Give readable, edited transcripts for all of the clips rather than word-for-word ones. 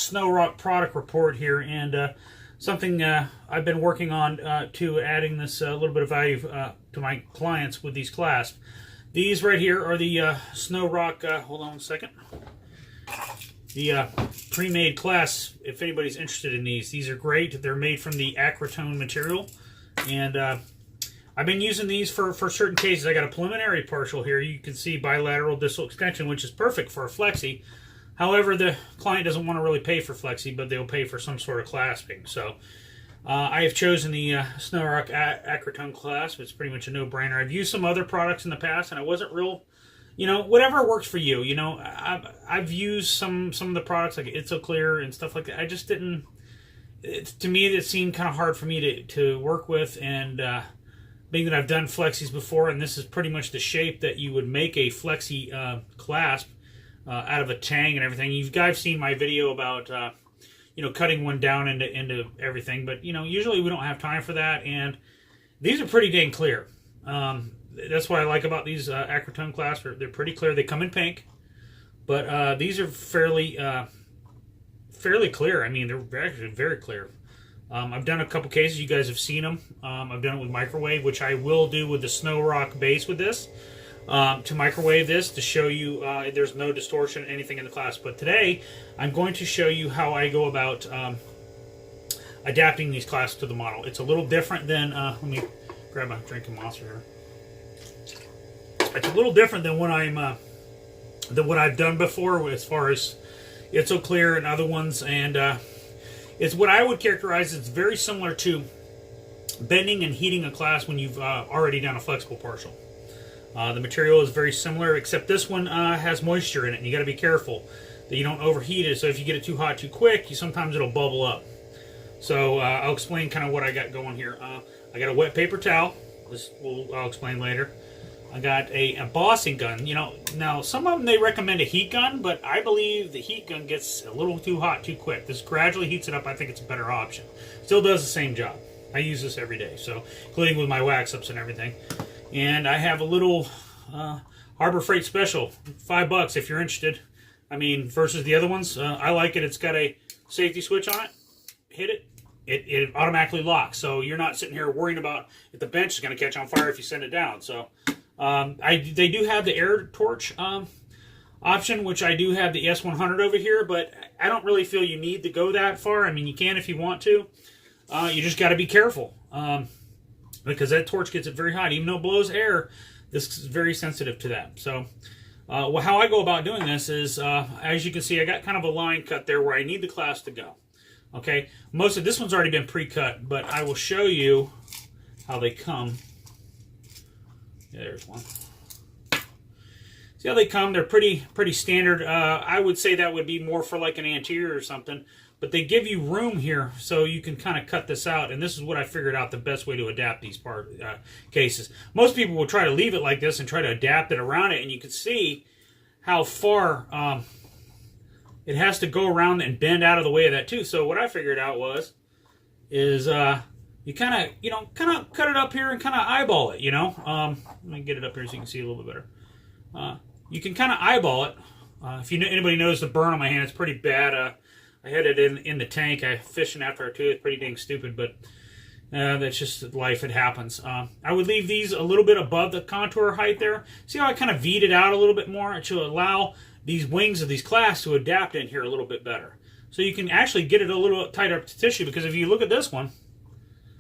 Snow Rock product report here, and something I've been working on to adding this little bit of value to my clients with these clasps. These right here are the Snow Rock, hold on a second, the pre-made clasps. If anybody's interested in these are great. They're made from the Acrytone material, and I've been using these for certain cases. I got a preliminary partial here. You can see bilateral distal extension, which is perfect for a flexi. However, the client doesn't want to really pay for flexi, but they'll pay for some sort of clasping. So I have chosen the Snow Rock Acrytone clasp. It's pretty much a no-brainer. I've used some other products in the past, and I wasn't real, whatever works for you. I've used some of the products like It's So Clear and stuff like that. I just didn't. To me, it seemed kind of hard for me to work with, and being that I've done flexis before, and this is pretty much the shape that you would make a flexi clasp out of a tang and everything. You guys have seen my video about cutting one down into everything, but usually we don't have time for that, and these are pretty dang clear. That's what I like about these Acrytone clasps. They're pretty clear. They come in pink, but these are fairly clear. I mean, they're actually very clear. I've done a couple cases. You guys have seen them. I've done it with microwave, which I will do with the Snow Rock base with this. To microwave this to show you there's no distortion, anything in the clasp. But today, I'm going to show you how I go about adapting these clasps to the model. It's a little different than, let me grab a drink of Monster here. It's a little different than what I've done before as far as It's So Clear and other ones, and it's what I would characterize as very similar to bending and heating a clasp when you've already done a flexible partial. The material is very similar, except this one has moisture in it, and you got to be careful that you don't overheat it. So if you get it too hot too quick, sometimes it'll bubble up. So I'll explain kind of what I got going here. I got a wet paper towel. I'll explain later. I got a embossing gun. Now some of them they recommend a heat gun, but I believe the heat gun gets a little too hot too quick. This gradually heats it up. I think it's a better option. Still does the same job. I use this every day, so including with my wax ups and everything. And I have a little Harbor Freight special, $5 if you're interested. I mean, versus the other ones, I like it. It's got a safety switch on it. Hit it. It automatically locks, so you're not sitting here worrying about if the bench is going to catch on fire if you send it down. So they do have the air torch option, which I do have the S100 over here, but I don't really feel you need to go that far. I mean, you can if you want to. You just got to be careful. Because that torch gets it very hot. Even though it blows air, this is very sensitive to that. So how I go about doing this is, as you can see, I got kind of a line cut there where I need the clasp to go. Okay, most of this one's already been pre-cut, but I will show you how they come. Yeah, there's one. See how they come? They're pretty standard. I would say that would be more for like an anterior or something. But they give you room here so you can kind of cut this out. And this is what I figured out the best way to adapt these cases. Most people will try to leave it like this and try to adapt it around it. And you can see how far it has to go around and bend out of the way of that too. So what I figured out is you kind of cut it up here and kind of eyeball it, Let me get it up here so you can see a little bit better. You can kind of eyeball it. If anybody knows the burn on my hand, it's pretty bad. I had it in the tank. I fishing after it too. It's pretty dang stupid, but that's just life. It happens. I would leave these a little bit above the contour height there. See how I kind of V'd it out a little bit more to allow these wings of these clasps to adapt in here a little bit better. So you can actually get it a little tighter to tissue, because if you look at this one,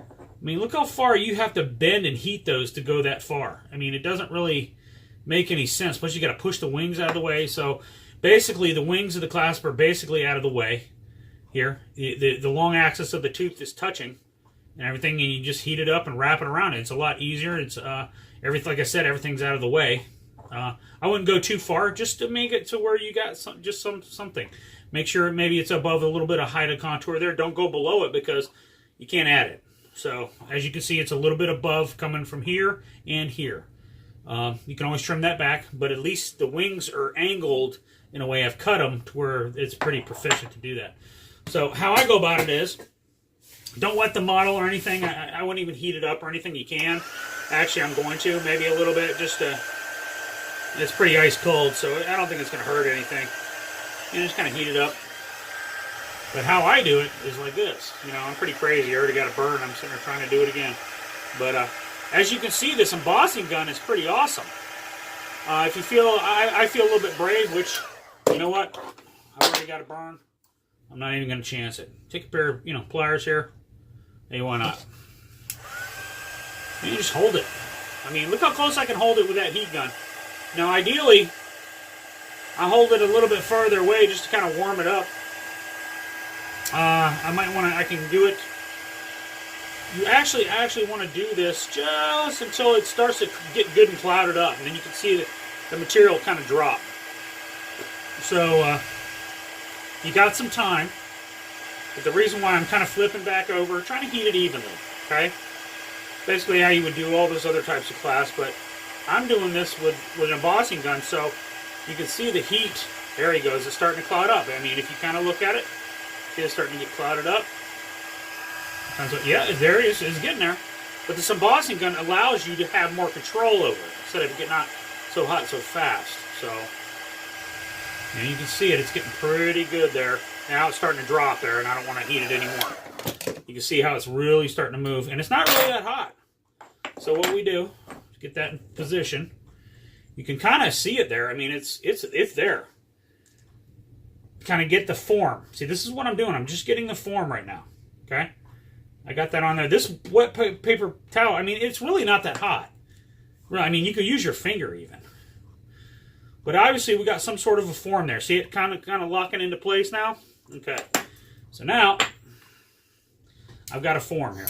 I mean, look how far you have to bend and heat those to go that far. I mean, it doesn't really make any sense. Plus, you got to push the wings out of the way. So basically, the wings of the clasp are basically out of the way. Here, the long axis of the tooth is touching and everything, and you just heat it up and wrap it around it. It's a lot easier. It's everything, like I said, everything's out of the way. I wouldn't go too far, just to make it to where you got something. Make sure maybe it's above a little bit of height of contour there. Don't go below it because you can't add it. So as you can see, it's a little bit above coming from here and here. You can always trim that back, but at least the wings are angled in a way I've cut them to where it's pretty proficient to do that. So how I go about it is, don't wet the model or anything. I wouldn't even heat it up or anything. You can. Actually, I'm going to. Maybe a little bit just to... It's pretty ice cold, so I don't think it's going to hurt anything. You just kind of heat it up. But how I do it is like this. You know, I'm pretty crazy. I already got a burn. I'm sitting there trying to do it again. But as you can see, this embossing gun is pretty awesome. If you feel, I feel a little bit brave, which, you know what? I've already got a burn. I'm not even going to chance it. Take a pair of, you know, pliers here. Hey, why not? And you just hold it. I mean, look how close I can hold it with that heat gun. Now, ideally, I hold it a little bit further away just to kind of warm it up. I might want to, I can do it. You actually want to do this just until it starts to get good and clouded up. And then you can see the material kind of drop. So, you got some time. But the reason why I'm kind of flipping back over, trying to heat it evenly, okay? Basically how you would do all those other types of clasps, but I'm doing this with an embossing gun, so you can see the heat. There he goes. It's starting to cloud up. I mean, if you kind of look at it, see it's starting to get clouded up. Yeah, there it is. It's getting there. But this embossing gun allows you to have more control over it instead of getting not so hot so fast. So, and you can see it. It's getting pretty good there. Now it's starting to drop there, and I don't want to heat it anymore. You can see how it's really starting to move, and it's not really that hot. So what we do is get that in position. You can kind of see it there. I mean, it's there. Kind of get the form. See, this is what I'm doing. I'm just getting the form right now. Okay, I got that on there. This wet paper towel. I mean, it's really not that hot. Really, I mean, you could use your finger even. But obviously, we got some sort of a form there. See it kind of locking into place now. Okay, so now I've got a form here.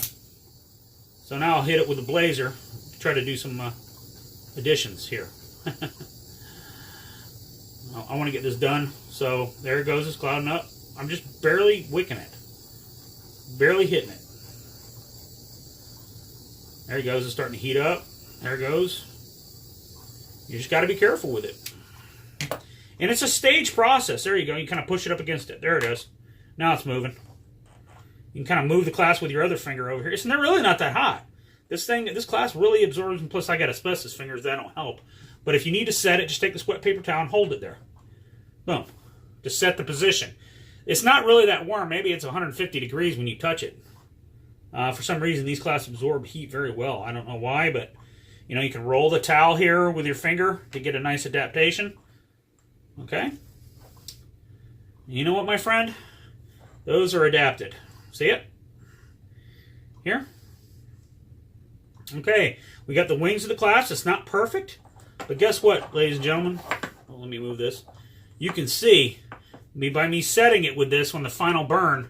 So now I'll hit it with a blazer, try to do some additions here. I want to get this done. So there it goes, it's clouding up. I'm just barely wicking it. Barely hitting it. There it goes, it's starting to heat up. There it goes. You just got to be careful with it. And it's a stage process. There you go, you kind of push it up against it. There it is. Now it's moving. You can kind of move the clasp with your other finger over here. It's really not that hot. This clasp really absorbs, and plus I got asbestos fingers, that don't help. But if you need to set it, just take this wet paper towel and hold it there. Boom. To set the position. It's not really that warm. Maybe it's 150 degrees when you touch it. For some reason, these clasps absorb heat very well. I don't know why, but you know, you can roll the towel here with your finger to get a nice adaptation. Okay. You know what, my friend? Those are adapted. See it? Here. Okay, we got the wings of the clasp. It's not perfect, but guess what, ladies and gentlemen? Well, let me move this. You can see, by me setting it with this on the final burn,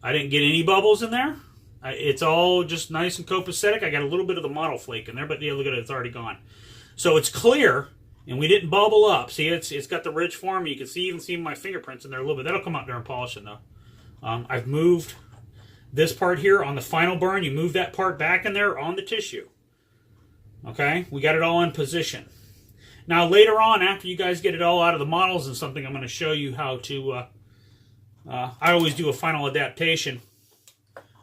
I didn't get any bubbles in there. It's all just nice and copacetic. I got a little bit of the model flake in there, but yeah, look at it, it's already gone. So it's clear, and we didn't bubble up. See, it's got the ridge form. You can even see my fingerprints in there a little bit. That'll come out during polishing, though. I've moved this part here on the final burn. You move that part back in there on the tissue. Okay, we got it all in position. Now later on, after you guys get it all out of the models and something, I'm going to show you how to, I always do a final adaptation.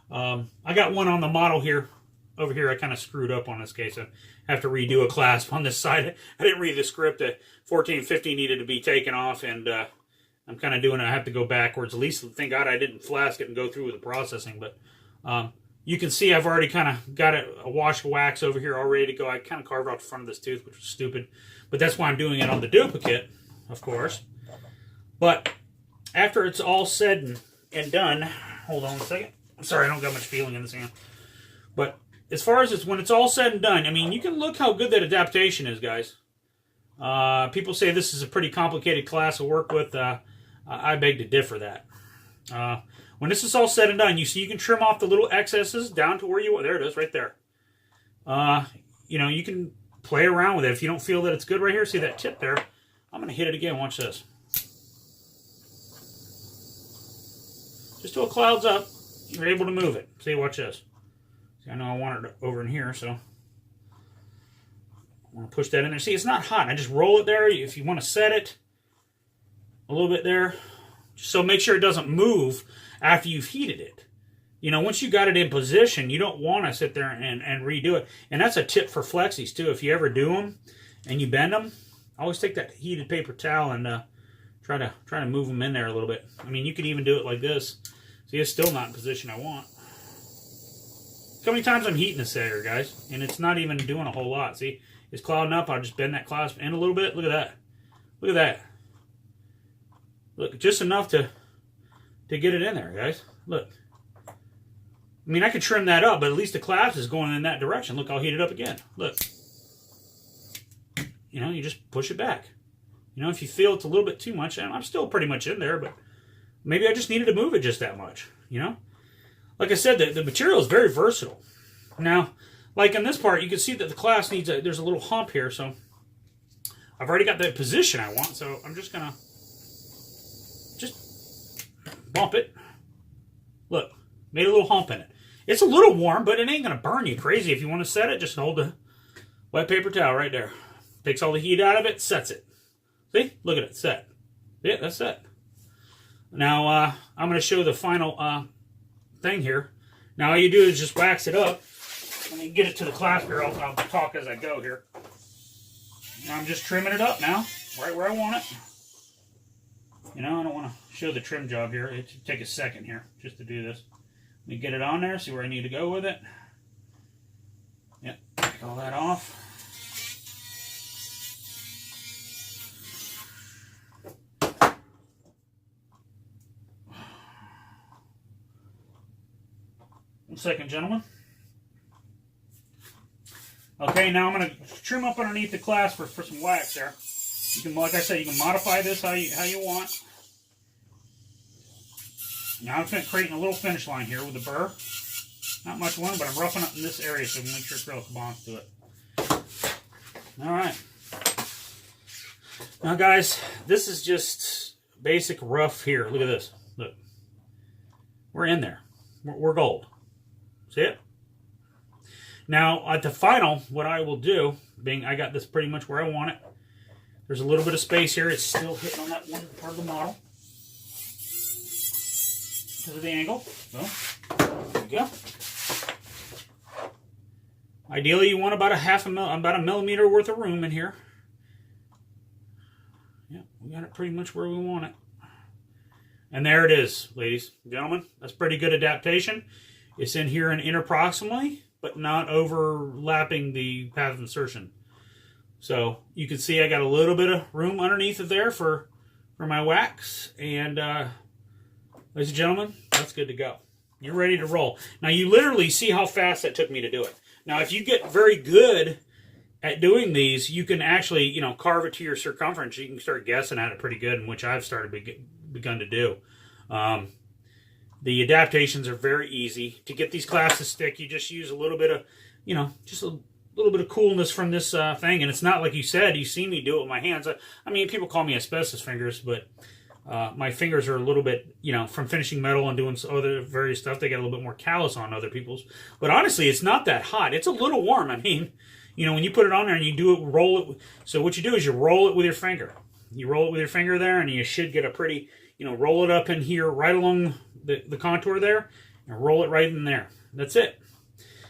I got one on the model here. Over here, I kind of screwed up on this case. I have to redo a clasp on this side. I didn't read the script. 1450 needed to be taken off, and I'm kind of doing it. I have to go backwards. At least, thank God I didn't flask it and go through with the processing. But you can see I've already kind of got a wash of wax over here all ready to go. I kind of carved out the front of this tooth, which was stupid. But that's why I'm doing it on the duplicate, of course. But after it's all said and done, hold on a second. I'm sorry, I don't got much feeling in this hand. But as far as when it's all said and done, I mean, you can look how good that adaptation is, guys. People say this is a pretty complicated class to work with. I beg to differ that. When this is all said and done, you see you can trim off the little excesses down to where you want. There it is, right there. You know, you can play around with it. If you don't feel that it's good right here, see that tip there? I'm going to hit it again. Watch this. Just till it clouds up, you're able to move it. See, watch this. See, I know I want it over in here, so I'm going to push that in there. See, it's not hot. I just roll it there. If you want to set it a little bit there, so make sure it doesn't move after you've heated it. You know, once you got it in position, you don't want to sit there and redo it. And that's a tip for flexies, too. If you ever do them and you bend them, always take that heated paper towel and Try to move them in there a little bit. I mean, you can even do it like this. See, it's still not in position I want. Look how many times I'm heating this area, guys, and it's not even doing a whole lot. See, it's clouding up. I'll just bend that clasp in a little bit. Look at that. Look at that. Look, just enough to get it in there, guys. Look. I mean, I could trim that up, but at least the clasp is going in that direction. Look, I'll heat it up again. Look. You know, you just push it back. You know, if you feel it's a little bit too much, and I'm still pretty much in there, but maybe I just needed to move it just that much, you know? Like I said, the material is very versatile. Now, like in this part, you can see that the clasp needs there's a little hump here, so I've already got the position I want, so I'm just going to just bump it. Look, made a little hump in it. It's a little warm, but it ain't going to burn you crazy. If you want to set it, just hold the wet paper towel right there. Takes all the heat out of it, sets it. See? Look at it, set. Yeah, that's set. Now, I'm going to show the final thing here. Now, all you do is just wax it up. Let me get it to the clasp here. I'll talk as I go here. Now, I'm just trimming it up now, right where I want it. You know, I don't want to show the trim job here. It should take a second here just to do this. Let me get it on there, see where I need to go with it. Yep, take all that off. One second, gentlemen. Okay, now I'm going to trim up underneath the clasp for some wax there. You can, like I said, you can modify this how you want. Now I'm creating a little finish line here with the burr. Not much one, but I'm roughing up in this area so we make sure acrylic bonds to it. All right. Now, guys, this is just basic rough here. Look at this. Look. We're in there. We're gold. See it? Now, at the final, what I will do, being I got this pretty much where I want it, there's a little bit of space here. It's still hitting on that one part of the model because of the angle. So, there we go. Ideally, you want about about a millimeter worth of room in here. Yeah, we got it pretty much where we want it. And there it is, ladies and gentlemen. That's pretty good adaptation. It's in here and interproximally, but not overlapping the path of insertion. So you can see I got a little bit of room underneath of there for my wax. And ladies and gentlemen, that's good to go. You're ready to roll. Now you literally see how fast that took me to do it. Now if you get very good at doing these, you can actually, you know, carve it to your circumference. You can start guessing at it pretty good, and which I've begun to do. The adaptations are very easy. To get these clasps to stick, you just use a little bit of, you know, just a little bit of coolness from this thing. And it's not like you said, you see me do it with my hands. I mean, people call me asbestos fingers, but my fingers are a little bit, you know, from finishing metal and doing other various stuff, they get a little bit more callous on other people's. But honestly, it's not that hot. It's a little warm. I mean, you know, when you put it on there and you do it, roll it. So what you do is you roll it with your finger. You roll it with your finger there, and you should get a pretty, you know, roll it up in here right along the contour there, and roll it right in there. That's it.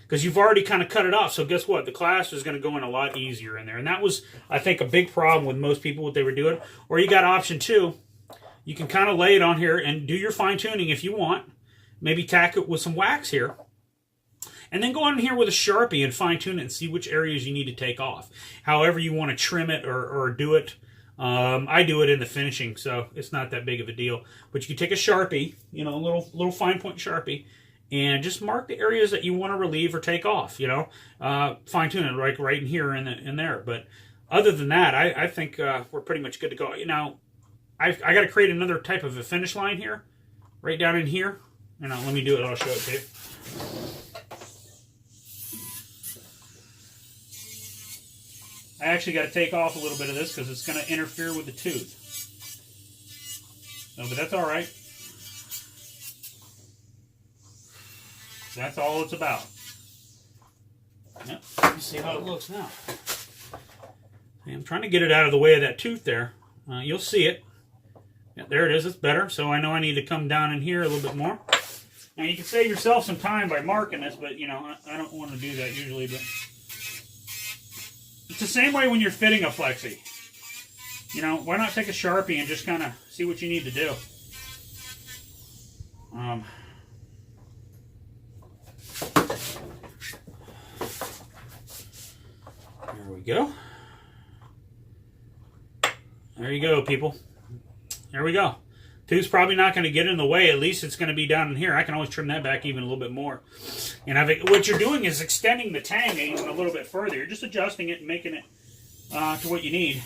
Because you've already kind of cut it off. So guess what? The clasp is going to go in a lot easier in there. And that was, I think, a big problem with most people, what they were doing. Or you got option 2. You can kind of lay it on here and do your fine tuning if you want. Maybe tack it with some wax here. And then go on here with a Sharpie and fine tune it and see which areas you need to take off. However you want to trim it or do it. I do it in the finishing, so it's not that big of a deal. But you can take a Sharpie, you know, a little fine point Sharpie, and just mark the areas that you want to relieve or take off, you know. Fine tune it right in here and in there. But other than that, I think we're pretty much good to go. Now, I got to create another type of a finish line here, right down in here. You know, let me do it. I'll show it to you. I actually got to take off a little bit of this because it's going to interfere with the tooth. No, but that's all right. That's all it's about. Yep. Let me see how it looks now. I'm trying to get it out of the way of that tooth there. You'll see it. Yeah, there it is. It's better. So I know I need to come down in here a little bit more. Now you can save yourself some time by marking this, but you know I don't want to do that usually. But it's the same way when you're fitting a flexi. you know, why not take a Sharpie and just kind of see what you need to do? There we go. There you go, people. There we go. Tooth's probably not going to get in the way. At least it's going to be down in here. I can always trim that back even a little bit more. And what you're doing is extending the tang even a little bit further. You're just adjusting it and making it to what you need.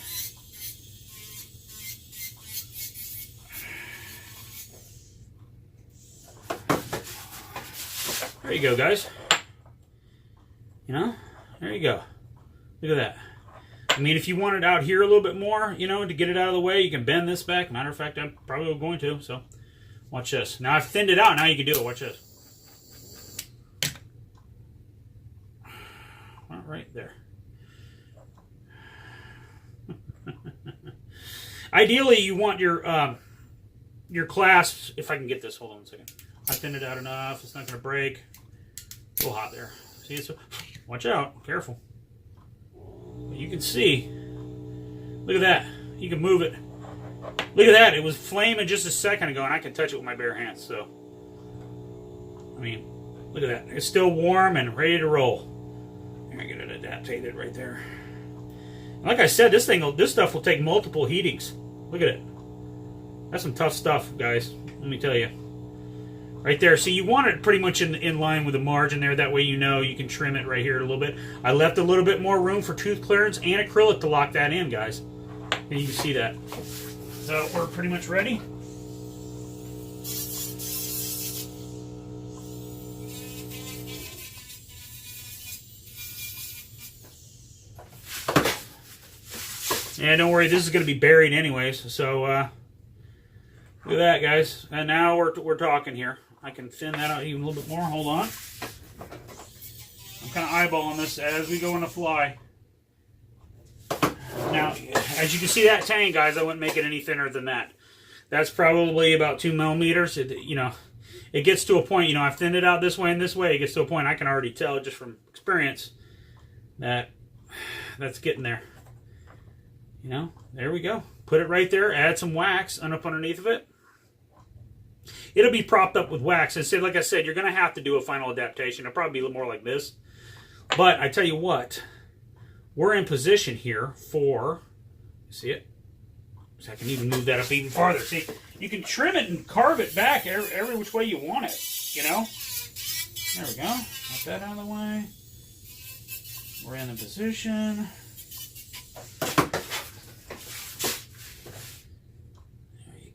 There you go, guys. You know, there you go. Look at that. I mean, if you want it out here a little bit more, you know, to get it out of the way, you can bend this back. Matter of fact, I'm probably going to, so watch this. Now I've thinned it out. Now you can do it. Watch this. Right there. Ideally, you want your clasps, if I can get this, hold on a second. I thinned it out enough. It's not going to break. A little hot there. See, it's watch out. Careful. But you can see. Look at that. You can move it. Look at that. It was flaming just a second ago, and I can touch it with my bare hands. So, I mean, look at that. It's still warm and ready to roll. I'm going to get it adaptated right there. Like I said, this stuff will take multiple heatings. Look at it. That's some tough stuff, guys. Let me tell you. Right there. See, you want it pretty much in line with the margin there. That way you know you can trim it right here a little bit. I left a little bit more room for tooth clearance and acrylic to lock that in, guys. And you can see that. So we're pretty much ready. Yeah, don't worry. This is going to be buried anyways. So look at that, guys. And now we're talking here. I can thin that out even a little bit more. Hold on. I'm kind of eyeballing this as we go on the fly. Now, as you can see that tang, guys, I wouldn't make it any thinner than that. That's probably about 2 millimeters. You know, it gets to a point, you know, I've thinned it out this way and this way. It gets to a point I can already tell just from experience that that's getting there. You know, there we go. Put it right there. Add some wax up underneath of it. It'll be propped up with wax. And like I said, you're going to have to do a final adaptation. It'll probably be a little more like this. But I tell you what, we're in position here for, see it? So I can even move that up even farther. See, you can trim it and carve it back every which way you want it, you know? There we go. Get that out of the way. We're in the position.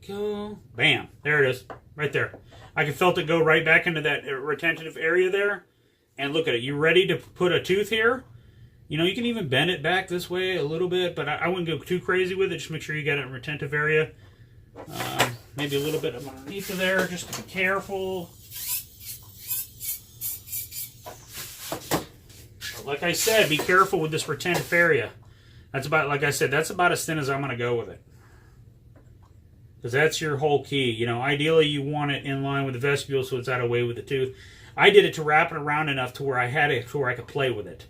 Go. Bam. There it is. Right there. I can felt it go right back into that retentive area there. And look at it. You ready to put a tooth here? You know, you can even bend it back this way a little bit, but I wouldn't go too crazy with it. Just make sure you got it in retentive area. Maybe a little bit underneath of there, just to be careful. But like I said, be careful with this retentive area. That's about, like I said, that's about as thin as I'm going to go with it. Because that's your whole key. You know, ideally you want it in line with the vestibule so it's out of the way with the tooth. I did it to wrap it around enough to where I had it to where I could play with it.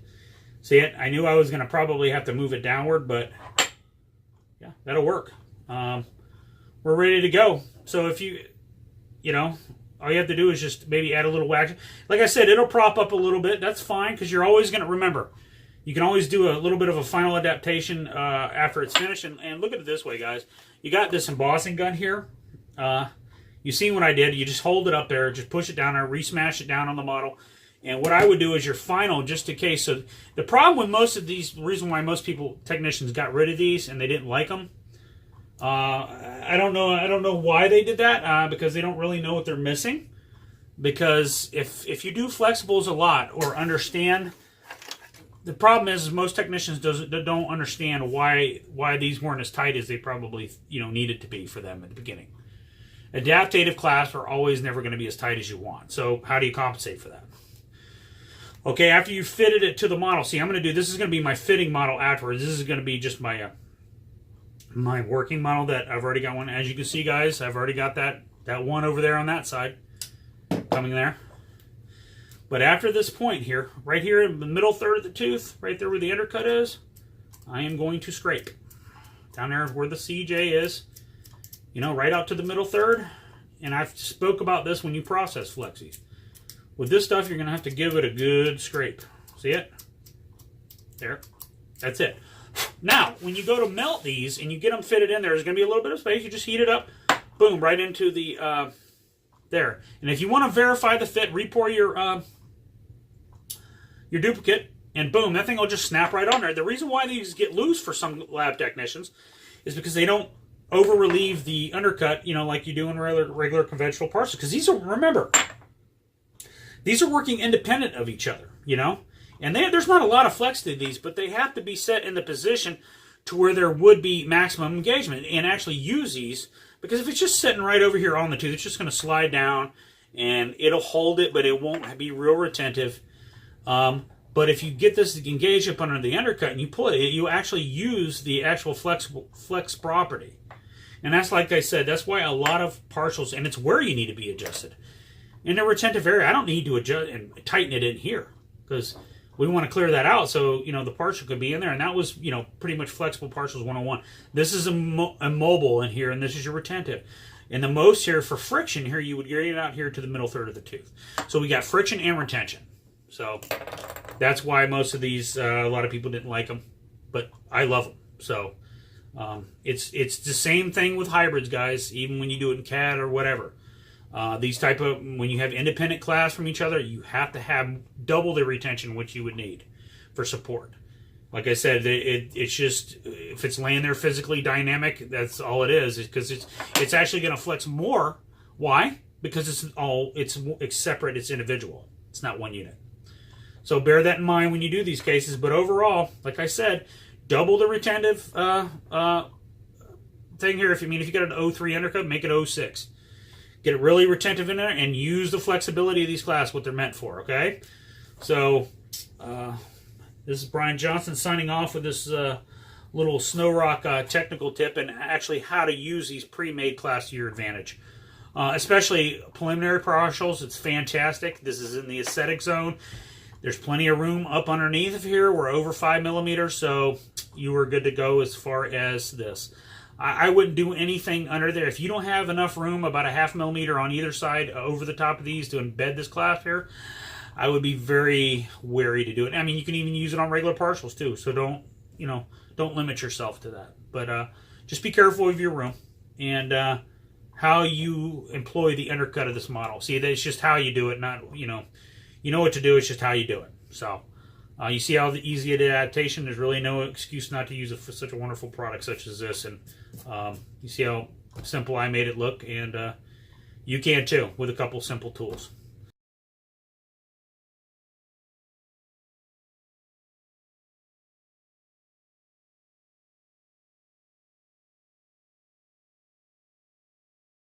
See it? I knew I was going to probably have to move it downward, but yeah, that'll work. We're ready to go. So if you know, all you have to do is just maybe add a little wax. Like I said, it'll prop up a little bit. That's fine because you're always going to remember. You can always do a little bit of a final adaptation after it's finished. And look at it this way, guys. You got this embossing gun here. You seen what I did. You just hold it up there. Just push it down there. Re-smash it down on the model. And what I would do is your final, just in case. So the problem with most of these, the reason why most technicians got rid of these and they didn't like them, I don't know why they did that, because they don't really know what they're missing. Because if you do flexibles a lot or understand, the problem is most technicians don't understand why these weren't as tight as they probably needed to be for them at the beginning. Adaptative clasps are always never going to be as tight as you want. So how do you compensate for that? Okay, after you fitted it to the model, see, I'm going to do, this is going to be my fitting model afterwards. This is going to be just my my working model that I've already got one. As you can see, guys, I've already got that one over there on that side coming there. But after this point here, right here in the middle third of the tooth, right there where the undercut is, I am going to scrape. down there where the CJ is, you know, right out to the middle third. And I've spoke about this when you process flexis. With this stuff, you're going to have to give it a good scrape. See it? There. That's it. Now, when you go to melt these and you get them fitted in there, there's going to be a little bit of space. You just heat it up, boom, right into the, there. And if you want to verify the fit, re-pour your duplicate, and boom, that thing will just snap right on there. The reason why these get loose for some lab technicians is because they don't over-relieve the undercut, you know, like you do in regular conventional parcels. Because these are, remember, these are working independent of each other, you know. And there's not a lot of flex to these, but they have to be set in the position to where there would be maximum engagement, and actually use these. Because if it's just sitting right over here on the tooth, it's just going to slide down, and it'll hold it, but it won't be real retentive. But if you get this to engage up under the undercut and you pull it, you actually use the actual flex property. And that's, like I said, that's why a lot of partials, and it's where you need to be adjusted. In the retentive area, I don't need to adjust and tighten it in here, because we want to clear that out so, you know, the partial could be in there. And that was, you know, pretty much flexible partials 101. This is a mobile in here, and this is your retentive. And the most here for friction here, you would get it out here to the middle third of the tooth. So we got friction and retention. So that's why most of these, a lot of people didn't like them, but I love them. So it's the same thing with hybrids, guys, even when you do it in CAD or whatever. These type of, when you have independent clasps from each other, you have to have double the retention which you would need for support. Like I said, it's just, if it's laying there physically dynamic, that's all it is because it's actually going to flex more. Why? Because it's separate, it's individual. It's not one unit. So bear that in mind when you do these cases. But overall, like I said, double the retentive thing here. If you got an 03 undercut, make it 06. Get it really retentive in there and use the flexibility of these clasps, what they're meant for, okay? So, this is Brian Johnson signing off with this little Snow Rock technical tip and actually how to use these pre-made clasps to your advantage. Especially preliminary partials, it's fantastic. This is in the aesthetic zone. There's plenty of room up underneath of here. We're over 5 millimeters, so you are good to go as far as this. I wouldn't do anything under there. If you don't have enough room, about a 0.5 millimeter on either side over the top of these to embed this clasp here, I would be very wary to do it. I mean, you can even use it on regular partials too, so don't limit yourself to that. But just be careful of your room and how you employ the undercut of this model. See, it's just how you do it, not, you know what to do, it's just how you do it. So you see how easy it is adaptation. There's really no excuse not to use it for such a wonderful product such as this. And you see how simple I made it look, and you can too with a couple simple tools.